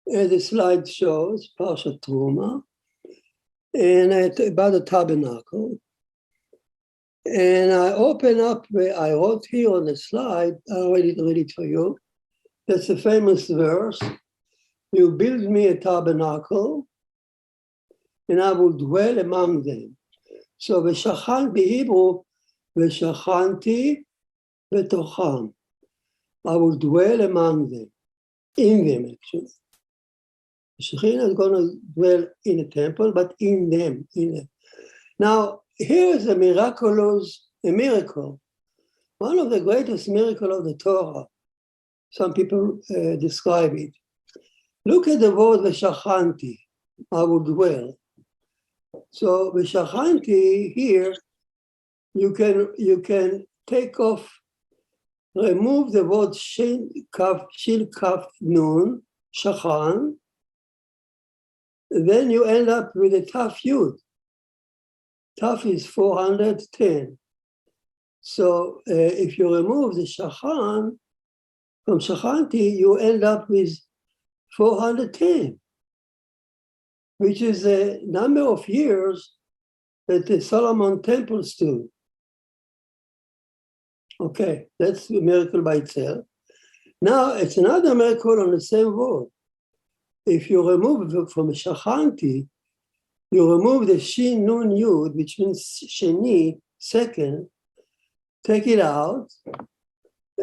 The slide shows Parsha Terumah, and about the Tabernacle. And I open up where I wrote here on the slide, I'll read it for you. That's a famous verse. You build me a tabernacle, and I will dwell among them. So v'shachan Hebrew, v'shachanti betocham. I will dwell among them, in them actually. Shekhinah is going to dwell in the temple, but in them. Now, here is a miracle. One of the greatest miracles of the Torah. Some people describe it. Look at the word v'shachanti, I will dwell. So v'shachanti here, you can take off, remove the word shin kaf nun, shachan, then you end up with a taf yud. Taf is 410. So if you remove the shachan from shachanti, you end up with 410, which is the number of years that the Solomon temple stood. Okay, that's a miracle by itself. Now it's another miracle on the same word. If you remove from shachanti, you remove the shin nun yud, which means sheni, second, take it out,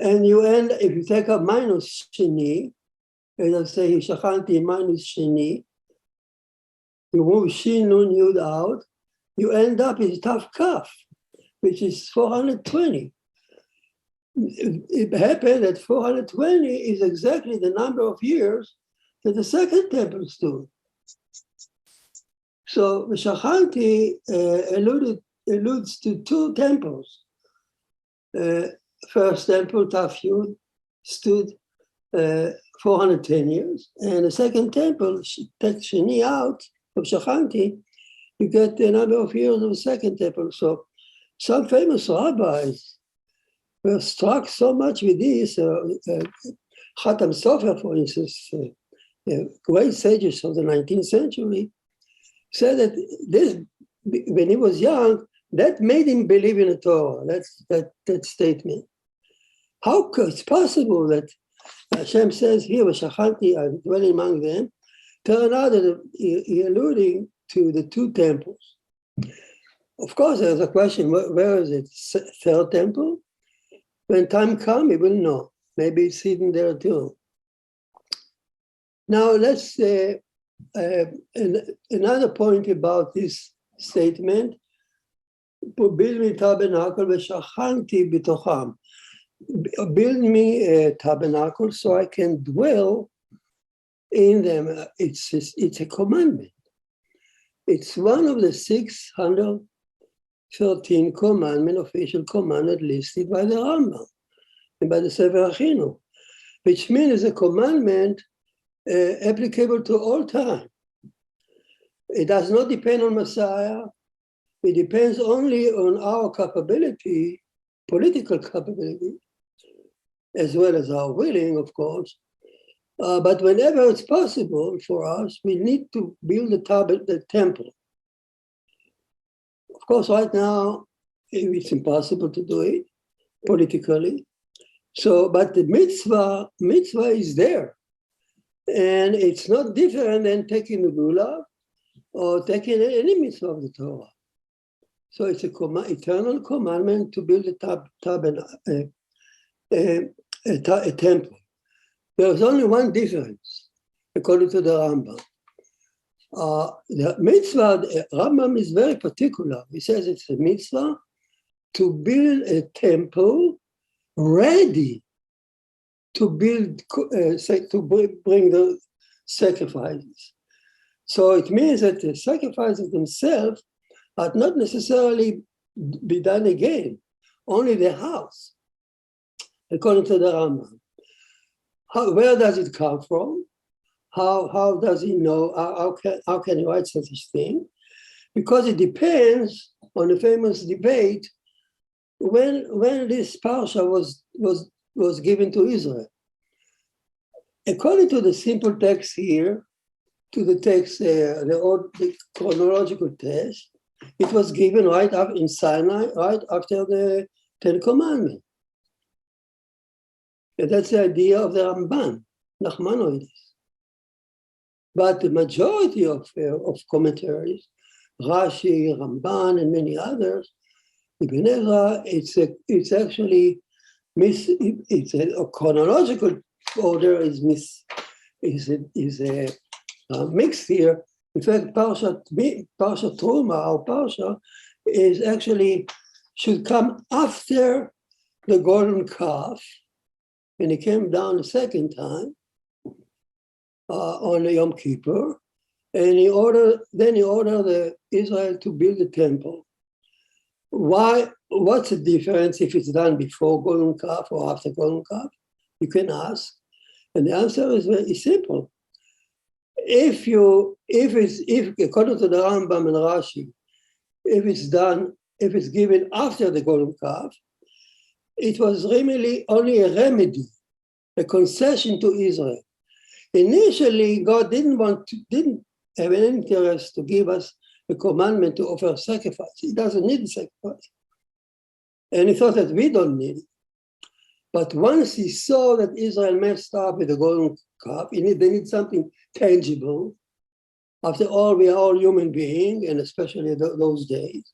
and you end, if you take out minus sheni, as I say, shachanti minus sheni, you move shin nun yud out, you end up with taf kaf, which is 420. It happened that 420 is exactly the number of years that the second temple stood. So Shachanti alludes to two temples. First temple, Taf Yud, stood 410 years, and the second temple, take Sheni out of Shachanti, you get the number of years of the second temple. So some famous rabbis were struck so much with this. Khatam Sofer, for instance, great sages of the 19th century, said that this, when he was young, that made him believe in the Torah. That's that statement. How it's possible that Hashem says here, "V'shachanti, I dwell among them"? Turn out that he alluding to the two temples. Of course, there's a question: where is it? Third temple? When time comes, we will know. Maybe it's hidden there too. Now let's say another point about this statement. Build me tabernacle v'shachanti b'tocham. Build me a tabernacle so I can dwell in them. It's a commandment. It's one of the 613 official commandments listed by the Rambam and by the Sefer Achinu, which means a commandment applicable to all time. It does not depend on Messiah. It depends only on our capability, political capability, as well as our willing, of course. But whenever it's possible for us, we need to build the temple. Of course, right now, it's impossible to do it politically. So, but the mitzvah is there. And it's not different than taking the Gula or taking any mitzvah of the Torah. So it's an eternal commandment to build a temple. There's only one difference, according to the Rambam. The mitzvah, the Rambam is very particular. He says it's a mitzvah to build a temple ready to build, to bring the sacrifices. So it means that the sacrifices themselves are not necessarily be done again, only the house, according to the Rambam. Where does it come from? How does he know? How can he write such a thing? Because it depends on the famous debate when this Parsha was given to Israel. according to the simple text here, to the text, the chronological text, it was given right up in Sinai, right after the Ten Commandments. And that's the idea of the Ramban, Noahides. But the majority of commentaries, Rashi, Ramban, and many others, Ibn Ezra, it's actually it's a chronological order is mixed here. In fact, Parsha Terumah, our Parsha, is actually should come after the golden calf, and it came down the second time on Yom Kippur, and he ordered the Israel to build the temple. Why? What's the difference if it's done before golden calf or after golden calf? You can ask, and the answer is very simple. If according to the Rambam and Rashi, if it's given after the golden calf, it was really only a remedy, a concession to Israel. Initially, God didn't have any interest to give us a commandment to offer sacrifice. He doesn't need the sacrifice. And he thought that we don't need it. But once he saw that Israel messed up with the golden calf, they need something tangible. After all, we are all human beings, and especially those days.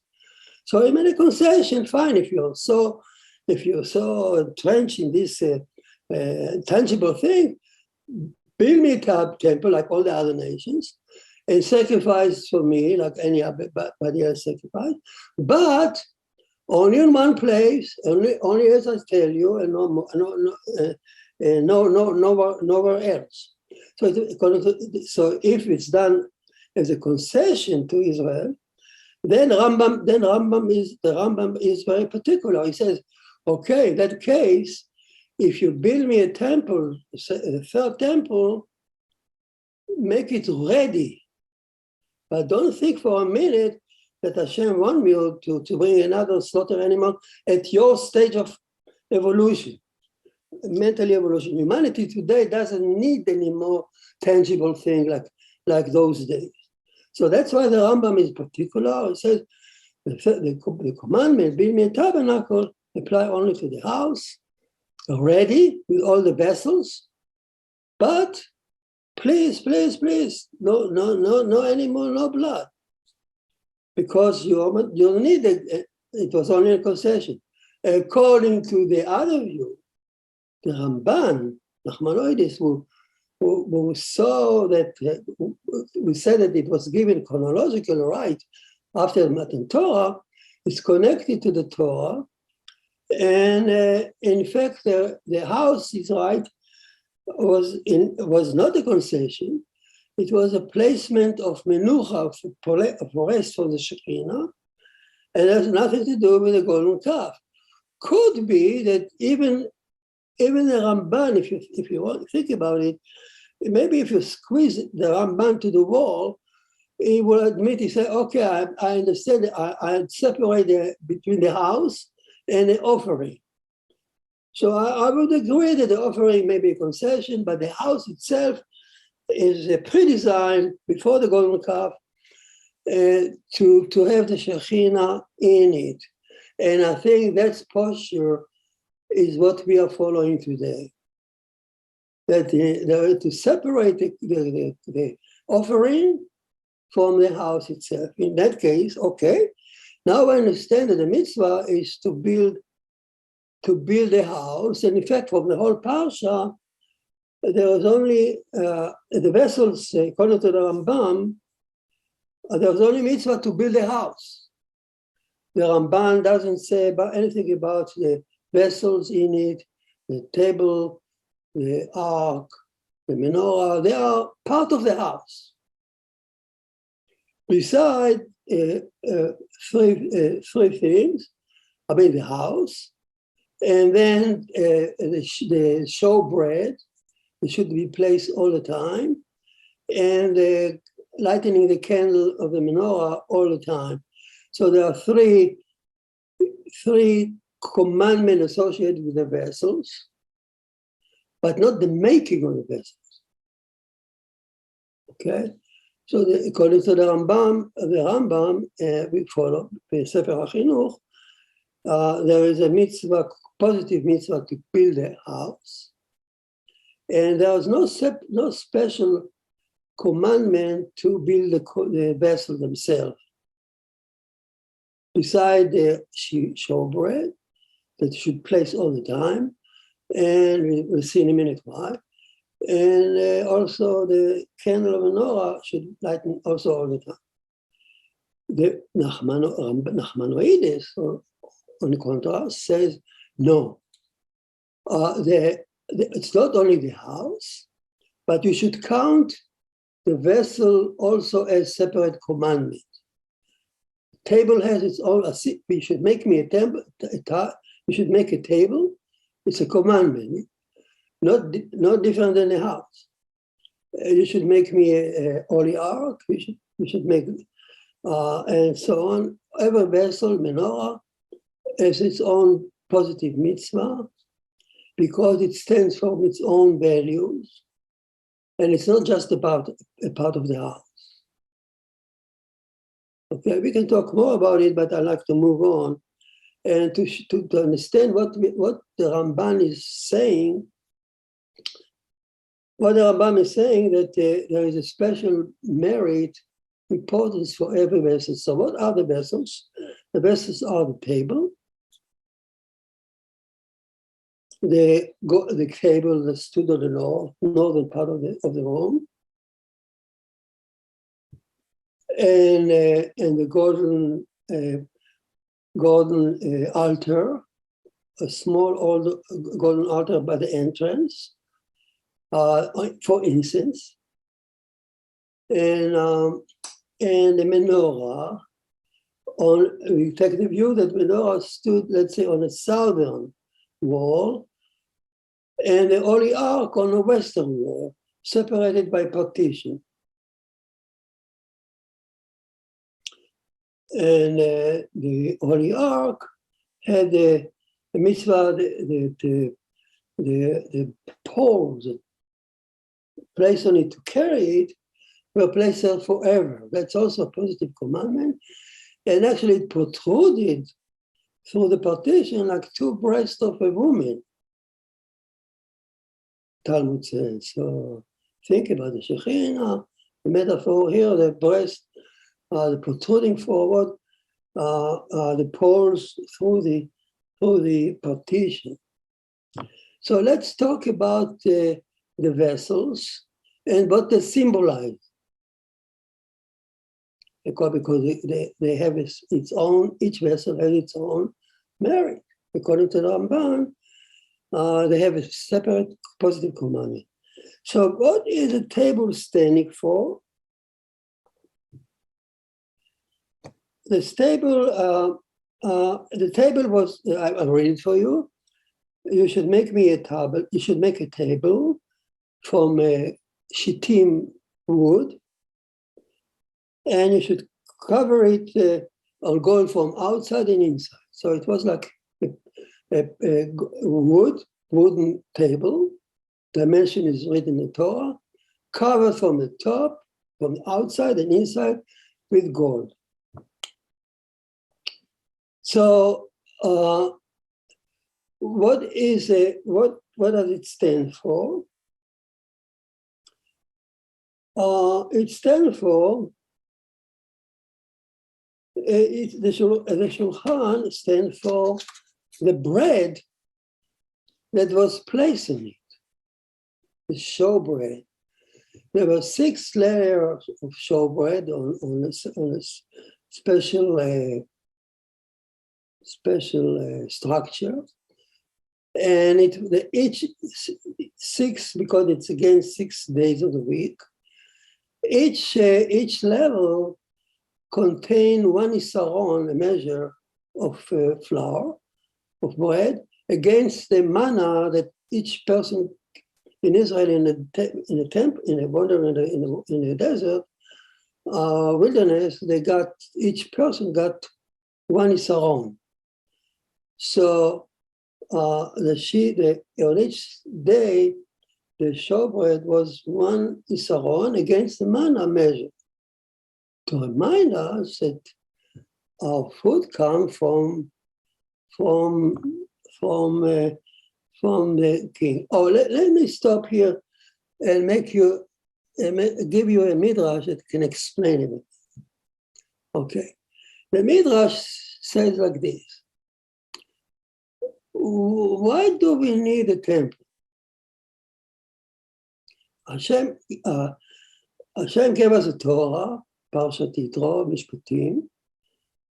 So he made a concession. Fine, if you're so entrenched in this tangible thing, build me a temple like all the other nations, and sacrifice for me like any other sacrifice. But only in one place, only as I tell you, and nowhere else. So if it's done as a concession to Israel, then the Rambam is very particular. He says, okay, in that case, if you build me a temple, a third temple, make it ready. But don't think for a minute that Hashem wants you to bring another slaughter animal at your stage of evolution, mental evolution. Humanity today doesn't need any more tangible thing like those days. So that's why the Rambam is particular. It says the commandment, build me a tabernacle, apply only to the house, ready with all the vessels, but please, no animal, no blood. Because you don't need it. It was only a concession. According to the other view, the Ramban, Noahides, who saw that, we said that it was given chronological right after the Matan Torah, is connected to the Torah. And in fact, the house is right, was not a concession. It was a placement of menucha, for rest for the Shekinah, and has nothing to do with the golden calf. Could be that even the Ramban, if you want to think about it, maybe if you squeeze the Ramban to the wall, he will admit, he said, okay, I understand, I separate between the house and the offering. So I would agree that the offering may be a concession, but the house itself is a pre-design before the golden calf to have the Shekinah in it. And I think that posture is what we are following today. That to separate the offering from the house itself. In that case, okay, now I understand that the mitzvah is to build a house. And in fact, from the whole Parsha, there was only the vessels, according to the Rambam, there was only mitzvah to build a house. The Ramban doesn't say anything about the vessels in it, the table, the ark, the menorah. They are part of the house. Besides three things, the house, and then the showbread. It should be placed all the time, and lightening the candle of the menorah all the time. So there are three commandments associated with the vessels, but not the making of the vessels. Okay, so according to the Rambam, we follow the Sefer HaChinuch, there is a mitzvah, positive mitzvah to build a house, and there was no special commandment to build the vessel themselves. Beside the showbread that you should place all the time, and we'll see in a minute why. And also the candle of menorah should lighten also all the time. The Noahides, on the contrast, says no. It's not only the house, but you should count the vessel also as separate commandment. Table has its own. We should make me a table. You should make a table. It's a commandment, not different than a house. You should make me a holy ark. We should make, and so on. Every vessel, menorah, has its own positive mitzvah because it stands for its own values, and it's not just about a part of the house. Okay, we can talk more about it, but I'd like to move on and to understand what the Ramban is saying. What the Ramban is saying that there is a special merit, importance for every vessel. So what are the vessels? The vessels are the table, the table that stood on the northern part of the room, and the golden altar, a small golden altar by the entrance for incense, and the menorah. We take the view that menorah stood, let's say, on the southern wall, and the holy ark on the western wall, separated by partition. And the holy ark had the mitzvah, the poles placed on it to carry it were placed there forever. That's also a positive commandment. And actually it protruded through the partition like two breasts of a woman, Talmud says. So think about the Shekhinah, the metaphor here, the breast, the protruding forward, the poles through the partition. So let's talk about the vessels and what they symbolize. Because they have its own, each vessel has its own merit. According to the Ramban, they have a separate positive commandment. So what is the table standing for? The table was, I'll read it for you. You should make me a table. You should make a table from shittim wood, and you should cover it or go from outside and inside. So it was like a wooden table. Dimension is written in the Torah, covered from the top, from outside and inside with gold. So what does it stand for? It stands for the Shulchan stands for the bread that was placed in it, the showbread. There were 6 layers of showbread on a special structure, and each 6, because it's again 6 days of the week. Each level contain 1 isaron, a measure of flour, of bread, against the manna that each person in Israel in the desert wilderness, each person got 1 isaron. So on each day the showbread was one isaron against the manna measure, to remind us that our food comes from the king. Oh, let me stop here and give you a midrash that can explain it. Okay, the midrash says like this: why do we need a temple? Hashem gave us a Torah, Parsha Titro, Mishpatim,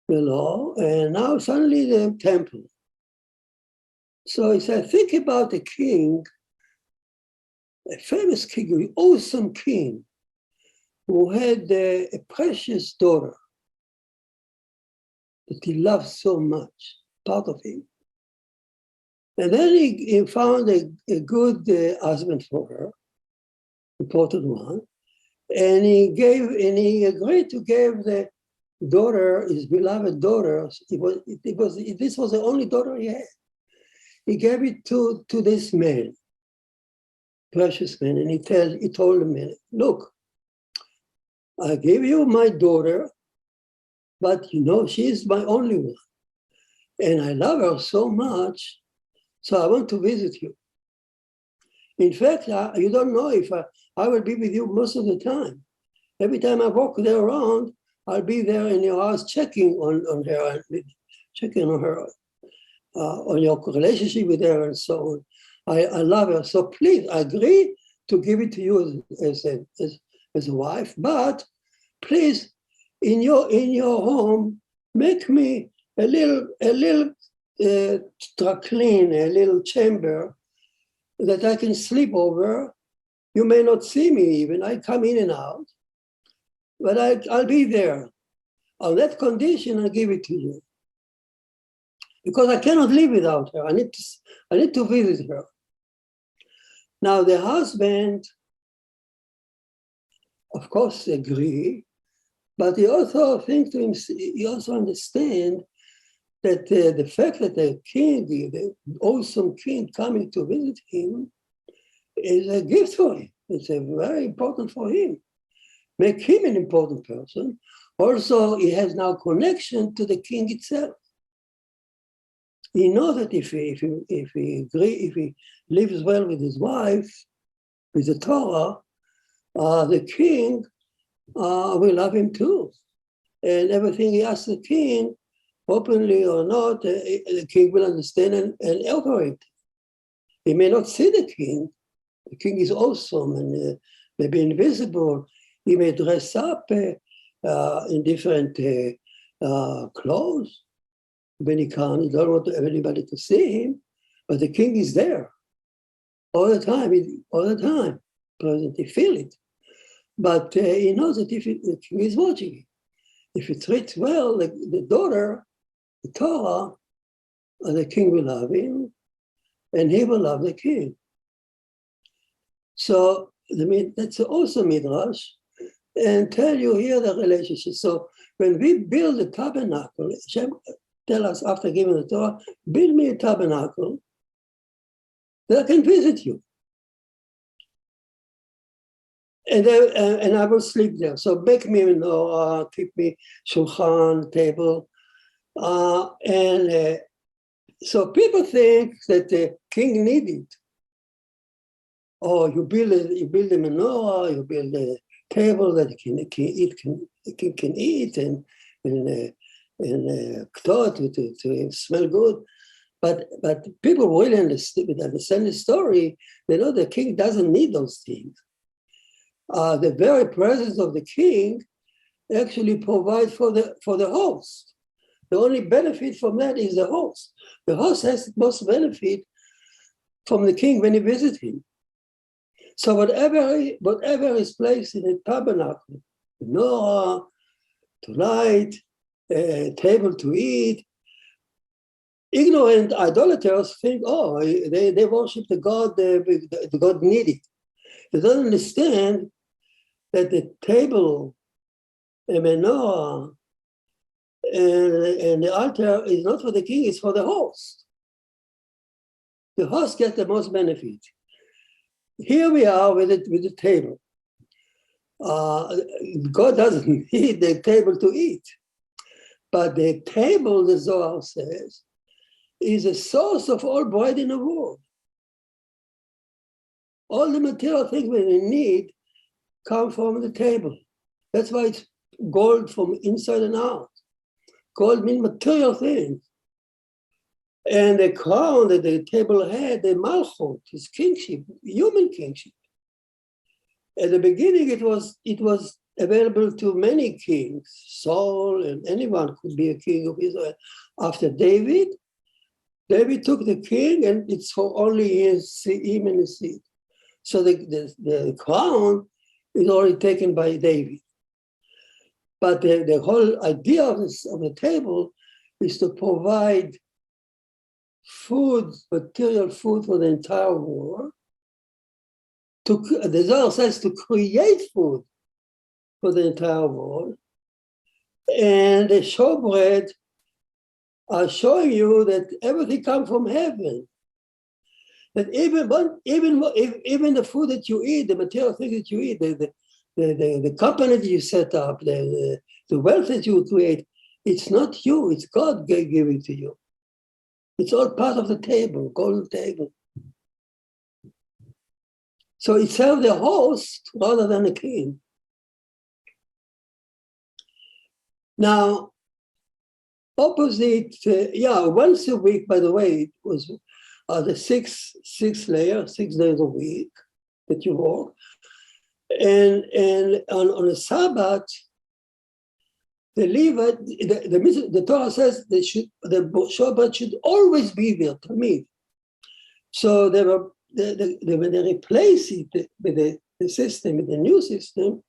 the law, and now suddenly the temple. So he said, think about a king, a famous king, an awesome king, who had a precious daughter that he loved so much, part of him. And then he found a good husband for her, important one, and he agreed to give the daughter, his beloved daughter. This was the only daughter he had. He gave it to this man, precious man, and he told the man, look, I give you my daughter, but she is my only one. And I love her so much, so I want to visit you. In fact, you don't know if I will be with you most of the time. Every time I walk there around, I'll be there in your house checking on her, on your relationship with her and so on. I love her. So please agree to give it to you as a wife, but please, in your home, make me a little tracline, a little chamber that I can sleep over. You may not see me even. I come in and out, but I'll be there. On that condition, I'll give it to you. Because I cannot live without her. I need to visit her. Now the husband, of course, agree, but he also understands that the fact that the king, the awesome king coming to visit him, is a gift for him. It's very important for him. Make him an important person. Also, he has now connection to the king itself. He knows that if he lives well with his wife, with the Torah, the king will love him too. And everything he asks the king, openly or not, the king will understand and operate. He may not see the king. The king is awesome and maybe invisible. He may dress up in different clothes. When he can't, he don't want anybody to see him, but the king is there all the time, present. He feel it, but he knows that if the king is watching him, if he treats well the daughter, the Torah, the king will love him, and he will love the king. So that's also midrash, and tell you here the relationship. So when we build the tabernacle, Hashem tell us after giving the Torah, build me a tabernacle that I can visit you. And I will sleep there. So bake me menorah, keep me shulchan, table. So people think that the king needed it. Oh, you build a menorah, you build a table that the king can eat and thought to smell good. But people really understand the story. They know the king doesn't need those things. The very presence of the king actually provides for the host. The only benefit from that is the host. The host has the most benefit from the king when he visits him. So whatever is placed in the tabernacle, menorah, to light, table to eat, ignorant idolaters think, oh, they worship the God needed. They don't understand that the table, a menorah, and the altar is not for the king, it's for the host. The host gets the most benefit. here we are with the table. God doesn't need the table to eat, but the table, the Zohar says, is a source of all bread in the world. All the material things we need come from the table. That's why it's gold from inside and out. Gold means material things. And the crown that the table had, the malchut, is kingship, human kingship. At the beginning, it was available to many kings. Saul and anyone could be a king of Israel. After David took the king, and it's for only him and his seed. So the crown is already taken by David. But the whole idea of the table is to provide food, material food for the entire world. The Zohar says to create food for the entire world. And the showbread are showing you that everything comes from heaven. That even the food that you eat, the material things that you eat, the company that you set up, the wealth that you create, it's not you, it's God giving to you. It's all part of the table, golden table. So it serves the host rather than the king. Now, opposite, once a week, by the way, it was the six days a week that you work. And on a Sabbath, the Levite, the Torah says the showbread should always be there, tamid. So when they replace it with the system, with the new system,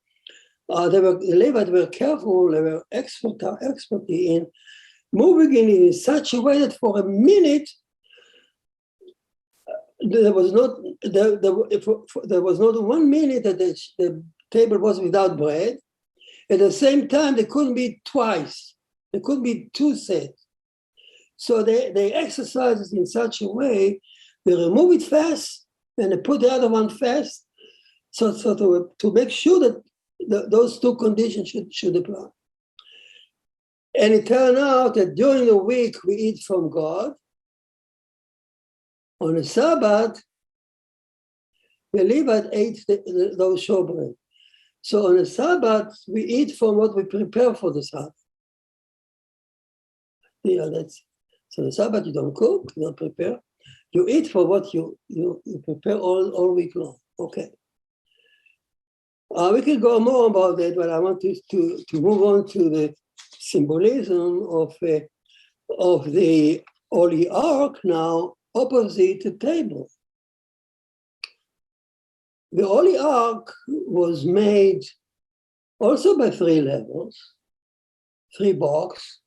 the Levites were careful, they were expert in moving in such a way that for a minute, there was not 1 minute that the table was without bread. At the same time, they couldn't be twice. There couldn't be two sets. So they exercised it in such a way, they remove it fast, and they put the other one fast, so to make sure that those two conditions should apply. And it turned out that during the week, we eat from God. On the Sabbath, the Levite ate those showbread. So on the Sabbath, we eat from what we prepare for the Sabbath. So the Sabbath, you don't cook, you don't prepare. You eat for what you prepare all week long. Okay. We can go more about that, but I want to move on to the symbolism of the Holy Ark now, opposite the table. The Holy Ark was made also by 3 levels, 3 blocks: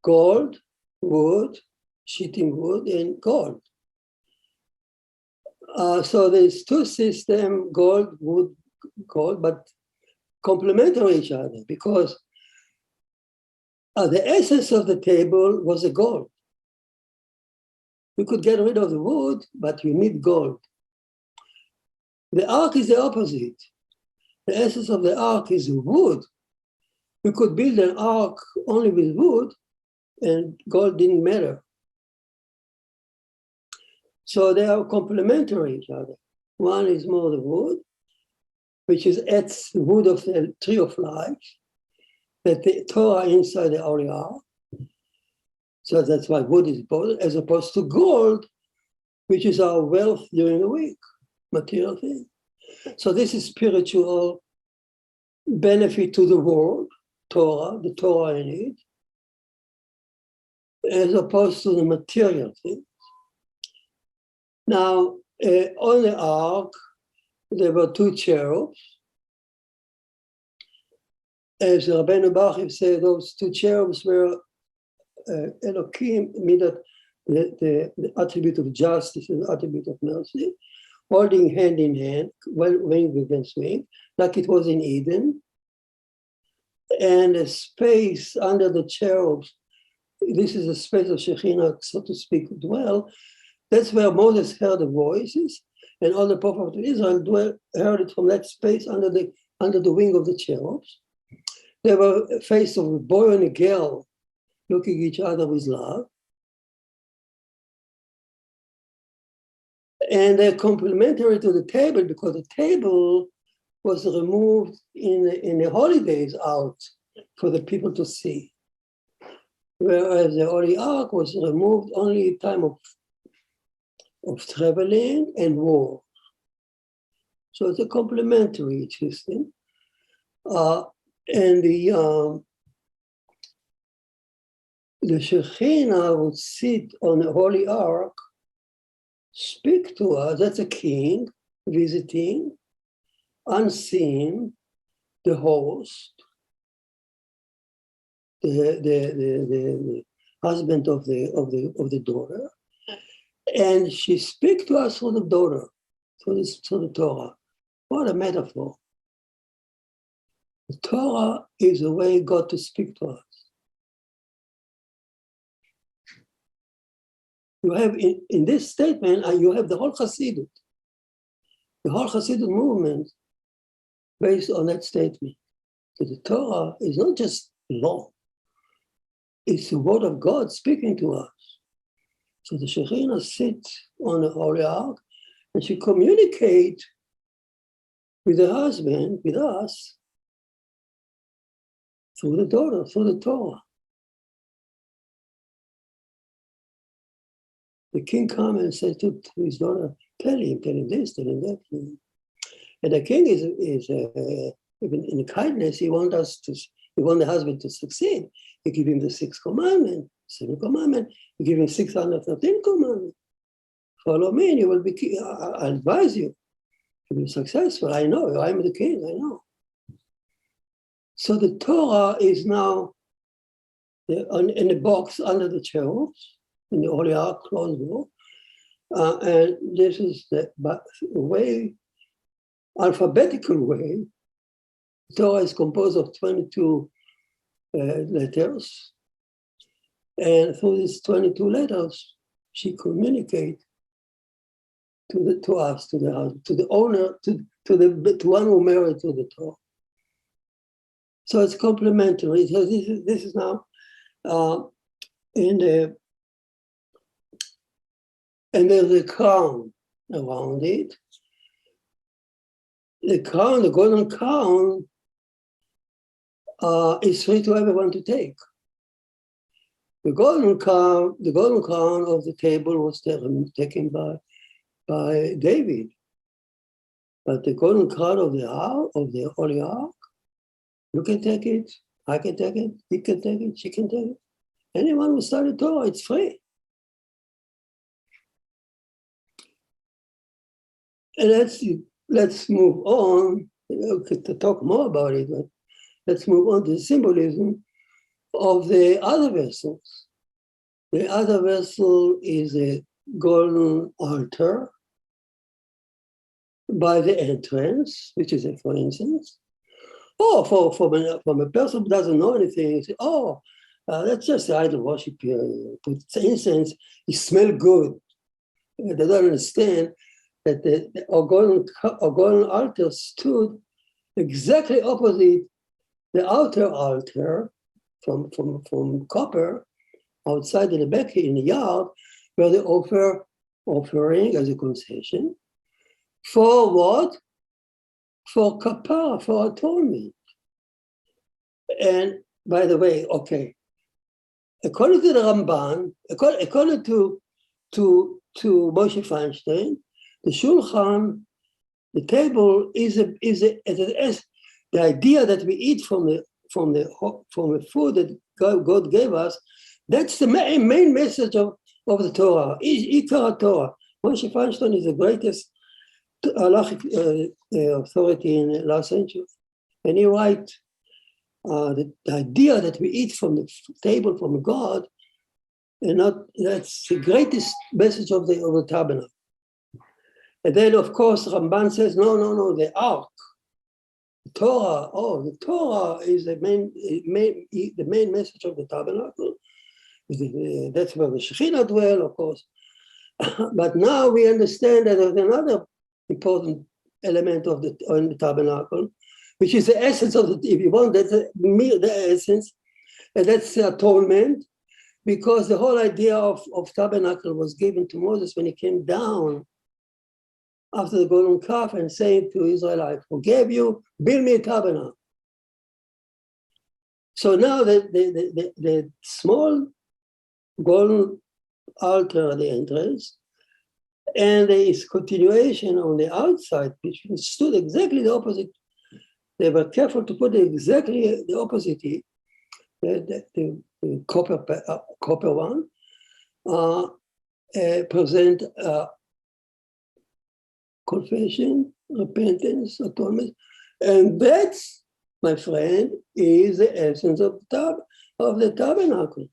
gold, wood, sheeting wood, and gold. So there's 2 systems, gold, wood, gold, but complementary each other, because the essence of the table was the gold. You could get rid of the wood, but you need gold. The ark is the opposite. The essence of the ark is wood. You could build an ark only with wood, and gold didn't matter. So they are complementary each other. One is more the wood, which is the wood of the tree of life, that the Torah inside the Holy Ark. So that's why wood is important, as opposed to gold, which is our wealth during the week, material thing. So this is spiritual benefit to the world, Torah, the Torah in it, as opposed to the material thing. Now, on the ark, there were 2 cherubs. As Rabbeinu Bachiv said, those 2 cherubs were Elohim, mean that the attribute of justice and the attribute of mercy, holding hand in hand, wing against wing, like it was in Eden. And a space under the cherubs, this is a space of Shekhinah, so to speak, dwell. That's where Moses heard the voices. and all the prophets of Israel heard it from that space under the wing of the cherubs. They were a face of a boy and a girl looking at each other with love. And they're complementary to the table because the table was removed in the holidays out for the people to see. Whereas the Holy Ark was removed only in time of traveling and war. So it's a complementary system. And the Shekhinah would sit on the Holy Ark, speak to us. That's a king visiting, unseen, the host, the husband of the daughter, and she speaks to us through the daughter, through the Torah. What a metaphor! The Torah is the way God to speak to us. You have in this statement, you have the whole Hasidut. The whole Hasidut movement based on that statement. So the Torah is not just law. It's the word of God speaking to us. So the Shekhinah sits on the Holy Ark and she communicates with the husband, with us, through the daughter, through the Torah. The king comes and says to his daughter, tell him this, tell him that. And the king is in kindness, he wants the husband to succeed. He give him the 6th commandment, 7th commandment, he give him 613 commandments. Follow me and you will be, I advise you to be successful. I know, I'm the king, I know. So the Torah is now in the box under the cherubs, in the Holy Ark closed door. And this is the way, alphabetical way. Torah is composed of 22 letters. And through these 22 letters, she communicates to us, to the owner, to one who married to the Torah. So it's complementary. So this is now and there's a crown around it. The crown, the golden crown, is free to everyone to take. The golden crown of the table was taken by David. But the golden crown of the Holy Ark, you can take it, I can take it, he can take it, she can take it. Anyone who studied Torah, it's free. And let's move on to talk more about it, but let's move on to the symbolism of the other vessels. The other vessel is a golden altar by the entrance, which is for instance. Or from a person who doesn't know anything, say, that's just the idol worship here. Put incense, it smells good. They don't understand that the golden altar stood exactly opposite the outer altar from copper outside in the back in the yard, where they offering as a concession for what? For kapara, for atonement. And by the way, okay, according to the Ramban, according to Moshe Feinstein, the shulchan, the table is the idea that we eat from the food that God gave us. That's the main message of the Torah. Ikar Torah. Moshe Feinstein is the greatest halachic authority in the last century, and he writes the idea that we eat from the table from God, and that's the greatest message of the tabernacle. And then, of course, Ramban says, no, the ark, the Torah. The Torah is the main message of the tabernacle. That's where the Shekhinah dwell, of course. But now we understand that there's another important element of the tabernacle, which is the essence of if you want, that's the essence, and that's the atonement, because the whole idea of tabernacle was given to Moses when he came down after the golden calf and saying to Israel, I forgave you, build me a tabernacle. So now the small golden altar at the entrance, and there is continuation on the outside, which stood exactly the opposite. They were careful to put exactly the opposite, the copper one, present confession, repentance, atonement, and that's, my friend, is the essence of the tabernacle.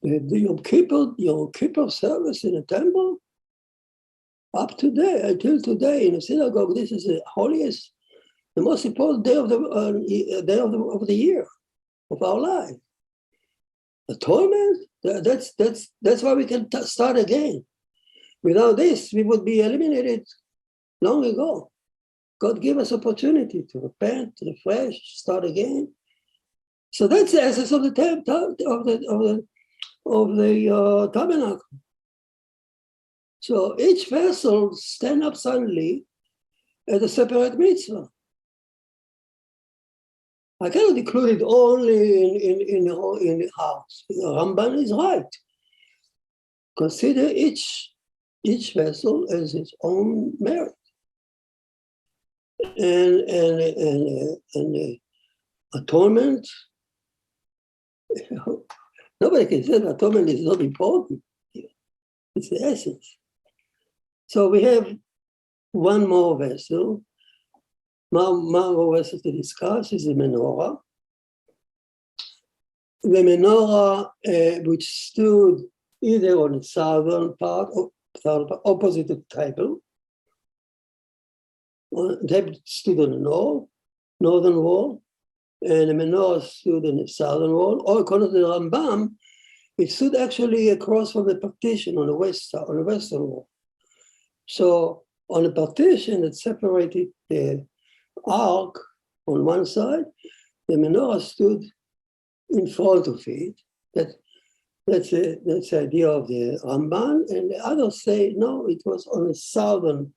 The Yom Kippur service in the temple, up to today, until today in the synagogue, this is the holiest, the most important day of the year of our life. Atonement, that's why we can start again. Without this, we would be eliminated long ago. God gave us opportunity to repent, refresh, start again. So that's the essence of the tabernacle. So each vessel stand up suddenly as a separate mitzvah. I cannot include it only in the house. Ramban is right. Consider each vessel as its own merit. And atonement, nobody can say that atonement is not important. It's the essence. So we have one more vessel. One more vessel to discuss is the menorah. The menorah, which stood either on the southern part, opposite the table. They stood on the northern wall, and the menorah stood on the southern wall. Or according to the Rambam, it stood actually across from the partition on the western wall. So on the partition that separated the ark on one side, the menorah stood in front of it. That's the idea of the Ramban, and the others say no, it was on the southern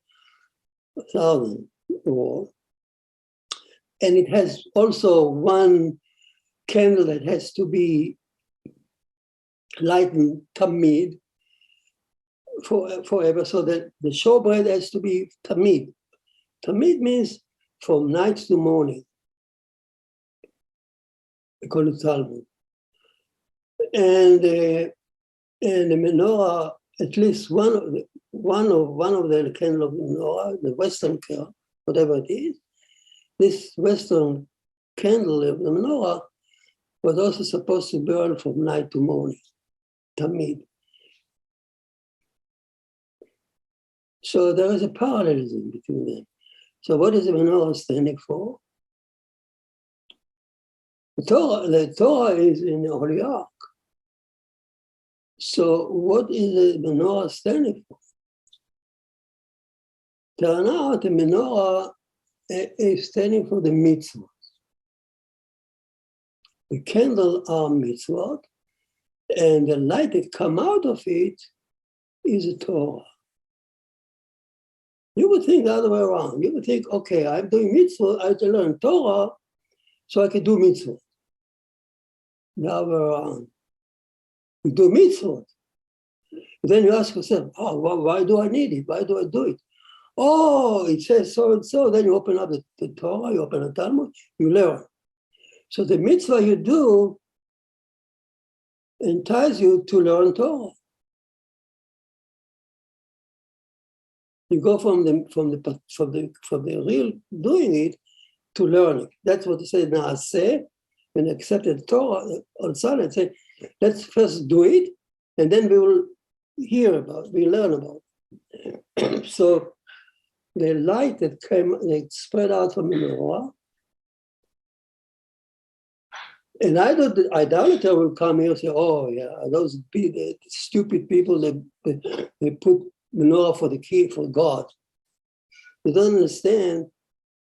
wall. And it has also one candle that has to be lightened tamid forever, so that the showbread has to be tamid. Tamid means from night to morning, according to Talmud. And the menorah, at least one of the candle of the menorah, the western candle, whatever it is, this western candle of the menorah was also supposed to burn from night to morning, tamid. So there is a parallelism between them. So what is the menorah standing for? The Torah is in the Holy Ark. So what is the menorah standing for? Turn out the menorah is standing for the mitzvot. The candle are mitzvot, and the light that come out of it is the Torah. You would think the other way around. You would think, okay, I'm doing mitzvot, I have to learn Torah so I can do mitzvot. The other way around. You do mitzvot. Then you ask yourself, oh, why do I need it? Why do I do it? Oh, it says so and so. Then you open up the Torah, you open the Talmud, you learn. So the mitzvah you do entices you to learn Torah. You go from the real doing it to learning. That's what it says Naaseh. When I accepted Torah on Sunday, and say, let's first do it, and then we will learn about it. So the light that spread out from the menorah, and I thought the idolater will come here and say, oh yeah, those stupid people, they put menorah for the key for God. You don't understand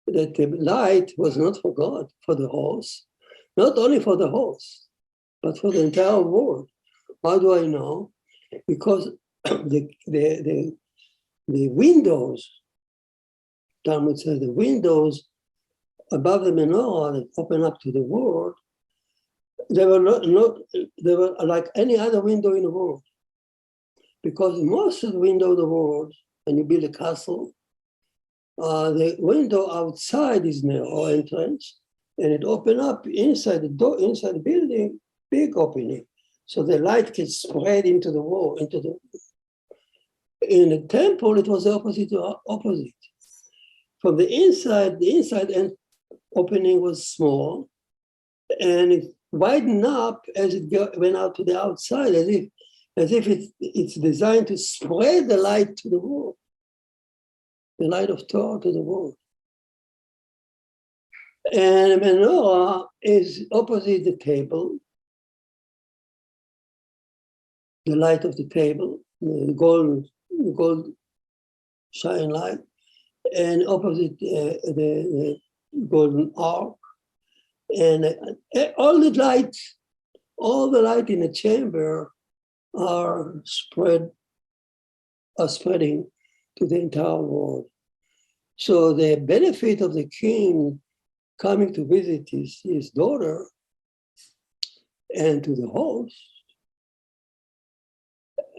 that the light was not for God, for the horse, not only for the horse, but for the entire world. How do I know? Because the windows, Talmud says, the windows above the menorah that open up to the world, they were they were like any other window in the world. Because most of the window of the world, when you build a castle, the window outside is narrow entrance, and it open up inside the door, inside the building, big opening. So the light can spread into the wall, in the temple, it was the opposite. From the inside end opening was small, and it widened up as it went out to the outside, as if it's designed to spread the light to the world, the light of Torah to the world. And the menorah is opposite the table, the light of the table, the gold shine light, and opposite the golden ark. And all the light in the chamber are spreading to the entire world. So the benefit of the king coming to visit his daughter and to the host,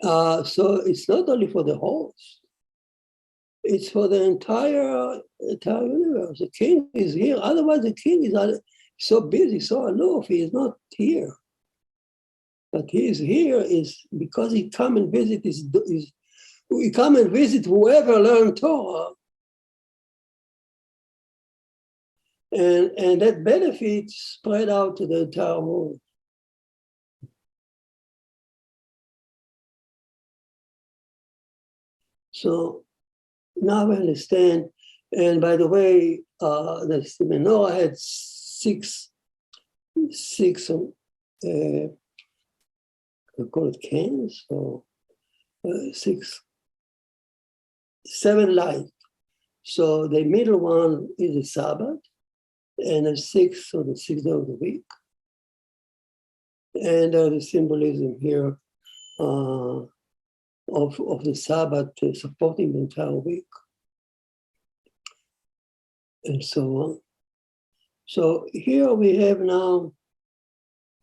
so it's not only for the host, it's for the entire universe. The king is here. Otherwise, the king is so busy, so aloof. He is not here. But he is here is because he come and visit he come and visit whoever learned Torah. And that benefit spread out to the entire world. So now I understand. And by the way, the menorah had six we call it cans, or 7 lights. So the middle one is the Sabbath, and the 6th or the 6th day of the week. And the symbolism here of the Sabbath supporting the entire week, and so on. So here we have now,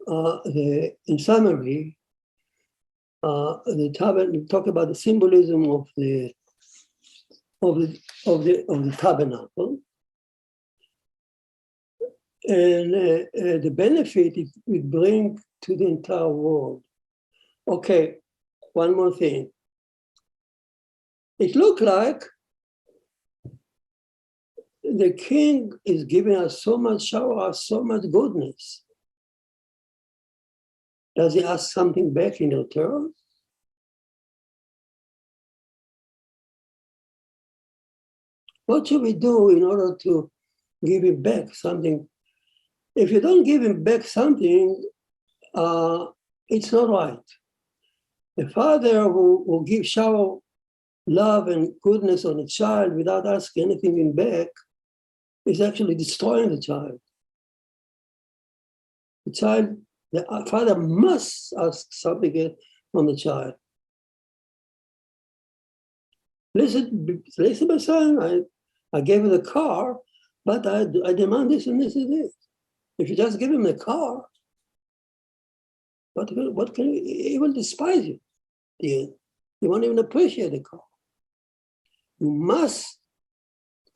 in summary, the tabernacle. Talk about the symbolism of the tabernacle, and the benefit it will bring to the entire world. Okay, one more thing. It looked like the king is giving us so much, shower us so much goodness. Does he ask something back in return? What should we do in order to give him back something? If you don't give him back something, it's not right. The father who shower love and goodness on a child without asking anything in back is actually destroying the child. The father must ask something from the child. Listen, my son, I gave him the car, but I demand this and this and this. If you just give him the car, what can he will despise you. He won't even appreciate the car. You must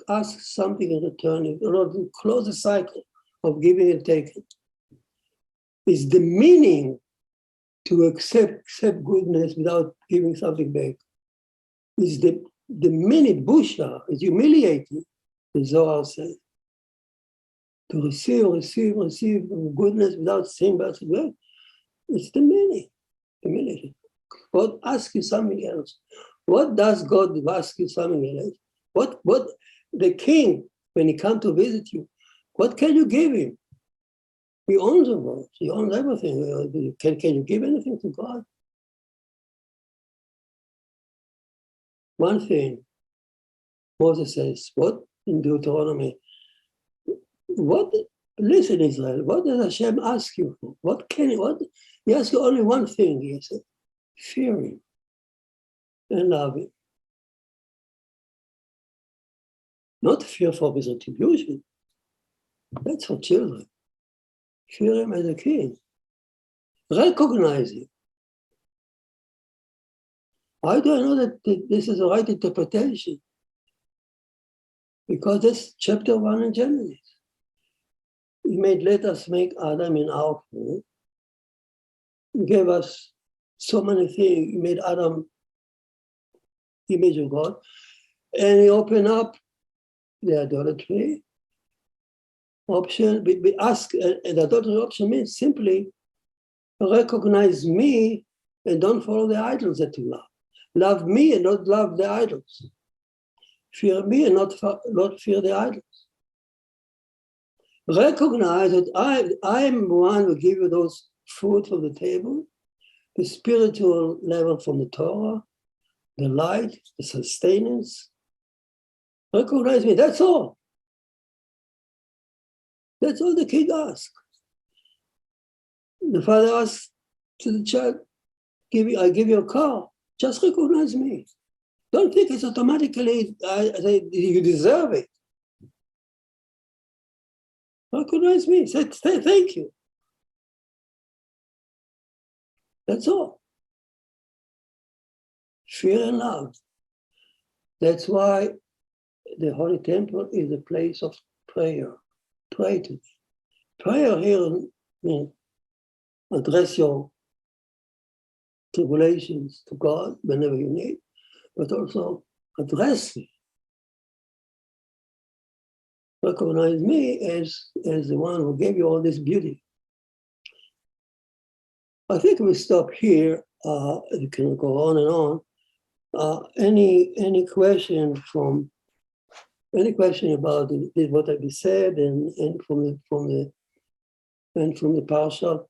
ask something in return in order to close the cycle of giving and taking. It's the meaning to accept goodness without giving something back. It's the meaning, busha, is humiliating, the Zohar says. To receive goodness without saying back to God. It's the meaning. God asks you something else. What does God ask you something else? What the king, when he comes to visit you, what can you give him? He owns the world. He owns everything. Can you give anything to God? One thing, Moses says, what in Deuteronomy? What? Listen, Israel, what does Hashem ask you for? What? He asks you only one thing, he said, fear him and love him. Not fear for his retribution. That's for children. Fear him as a king. Recognize him. How do I know that this is the right interpretation? Because that's chapter 1 in Genesis. Let us make Adam in our form. He gave us so many things. He made Adam image of God. And he opened up the idolatry option. We ask, the idolatry option means simply recognize me and don't follow the idols that you love. Love me and not love the idols. Fear me and not fear the idols. Recognize that I am the one who give you those food from the table, the spiritual level from the Torah, the light, the sustenance. Recognize me, that's all. That's all the kid asks. The father asks to the child, I give you a car, just recognize me. Don't think it's automatically, you deserve it. Recognize me, say thank you. That's all. Fear and love. That's why the Holy Temple is a place of prayer. Pray to. Prayer here means address your tribulations to God whenever you need, but also address me. Recognize me as the one who gave you all this beauty. I think we stop here. You can go on and on. Any question about what I said and from the Parsha?